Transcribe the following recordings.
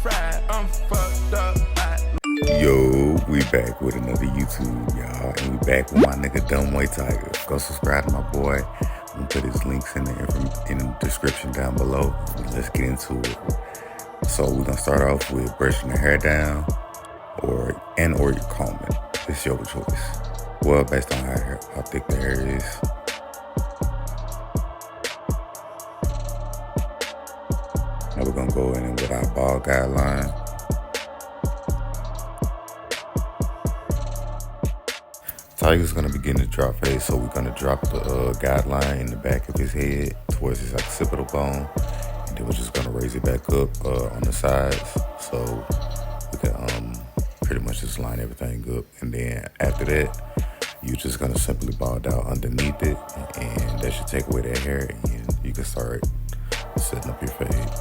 fried, I'm fucked up. Yo, we back with another YouTube, y'all, and we back with my nigga Dumbway Tiger. Go subscribe to my boy. I'm gonna put his links in the description down below. Let's get into it. So we're gonna start off with brushing the hair down, or you're combing. It's your choice. Well, based on how thick the hair is. Now we're gonna go in with our ball guideline. Tiger's gonna begin to drop fade, so we're gonna drop the guideline in the back of his head towards his occipital bone, and then we're just gonna raise it back up on the sides, so we can pretty much just line everything up. And then after that, you're just gonna simply ball down underneath it, and that should take away that hair, and you can start setting up your fade.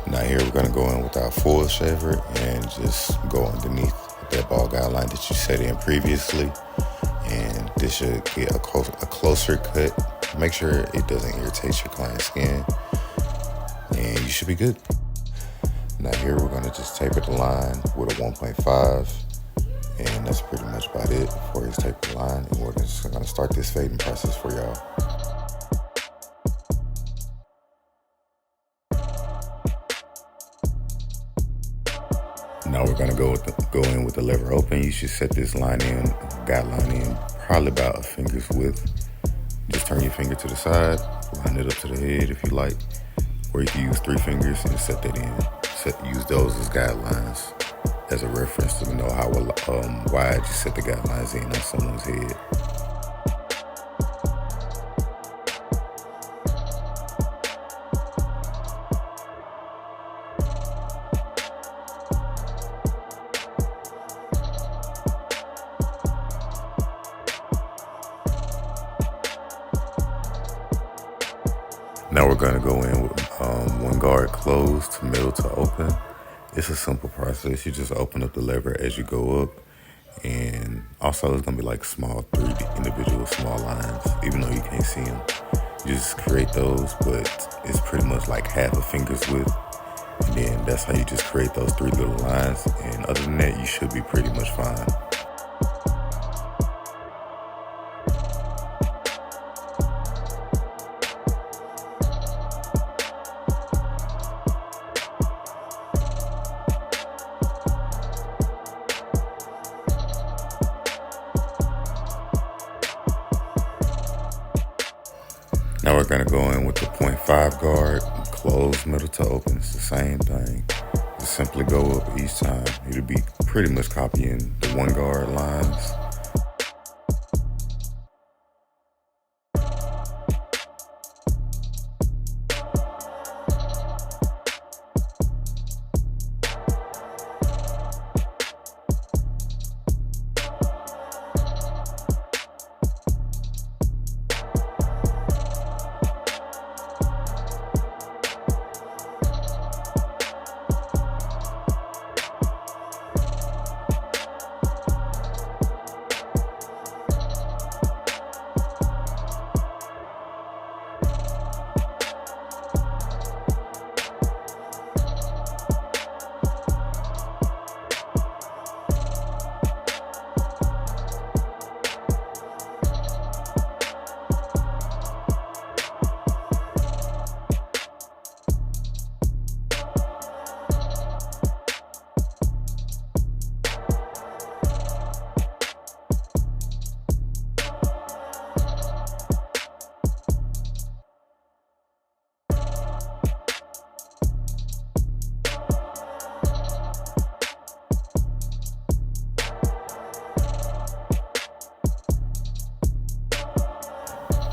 Now here we're gonna go in with our full shaver and just go underneath that ball guideline that you set in previously. And this should get a closer cut. Make sure it doesn't irritate your client's skin, and you should be good. Now here we're gonna just taper the line with a 1.5, and that's pretty much about it for his taper line. And we're just gonna start this fading process for y'all. Now we're gonna go in with the lever open. You should set this guideline in probably about a finger's width. Just turn your finger to the side, line it up to the head if you like, or you can use 3 fingers and set that in. Use those as guidelines as a reference to know how wide you set the guidelines in on someone's head. Now we're gonna go in with one guard closed, middle to open. It's a simple process. You just open up the lever as you go up, and also it's gonna be like three individual small lines, even though you can't see them. You just create those, but it's pretty much like half a finger's width, and then that's how you just create those 3 little lines. And other than that, you should be pretty much fine. Now we're gonna go in with the 0.5 guard, closed, middle to open. It's the same thing. Just simply go up each time. It'll be pretty much copying the 1 guard lines.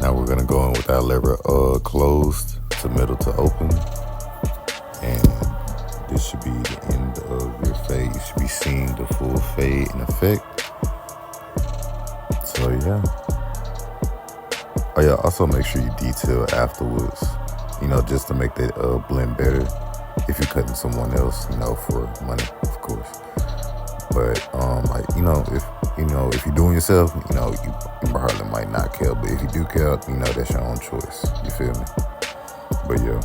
Now we're gonna go in with our lever closed to middle to open. And this should be the end of your fade. You should be seeing the full fade in effect. Oh yeah, also make sure you detail afterwards, just to make that blend better. If you're cutting someone else, for money, of course. But if you're doing yourself, you probably might not care. But if you do care, that's your own choice. You feel me? But yeah.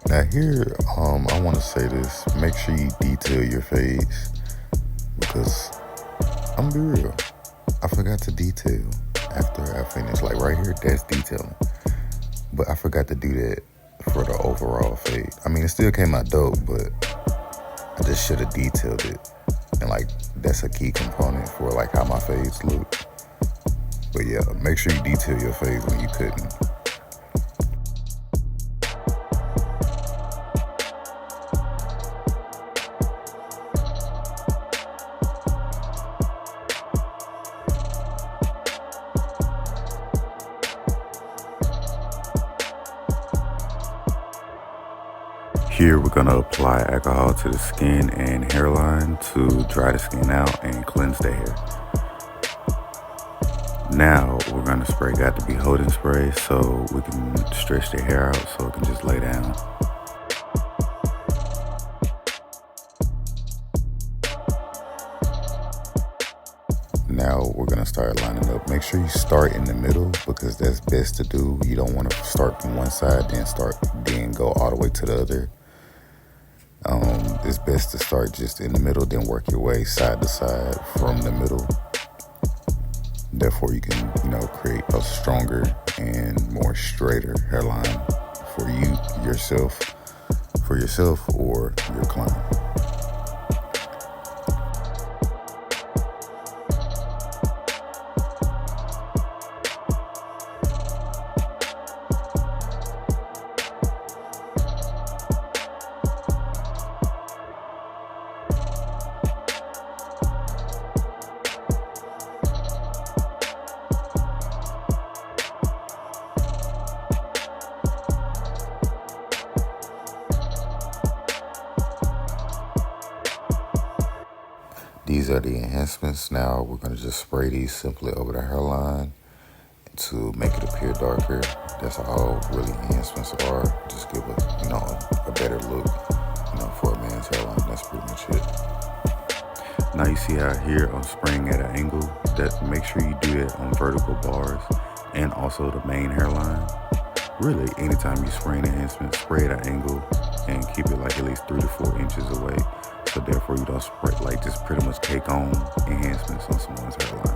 Now here, I want to say this. Make sure you detail your fades because I'm be real. I forgot to detail after I finished. Like right here, that's detailing. But I forgot to do that for the overall fade. I mean, it still came out dope, but I just should have detailed it. And like, that's a key component for like how my fades look. But yeah, make sure you detail your fades when you couldn't. Here we're going to apply alcohol to the skin and hairline to dry the skin out and cleanse the hair. Now we're going to spray got to be holding spray so we can stretch the hair out so it can just lay down. Now we're going to start lining up. Make sure you start in the middle because that's best to do. You don't want to start from one side then go all the way to the other. It's best to start just in the middle, then work your way side to side from the middle. Therefore, you can, create a stronger and more straighter hairline for yourself or your client. These are the enhancements. Now we're going to just spray these simply over the hairline to make it appear darker. That's all really enhancements are. Just give a better look, for a man's hairline. That's pretty much it. Now you see how here I'm spraying at an angle. Make sure you do it on vertical bars and also the main hairline. Really, anytime you spray an enhancement, spray at an angle and keep it like at least 3 to 4 inches away. So therefore you don't spray, just pretty much cake on enhancements on someone's hairline.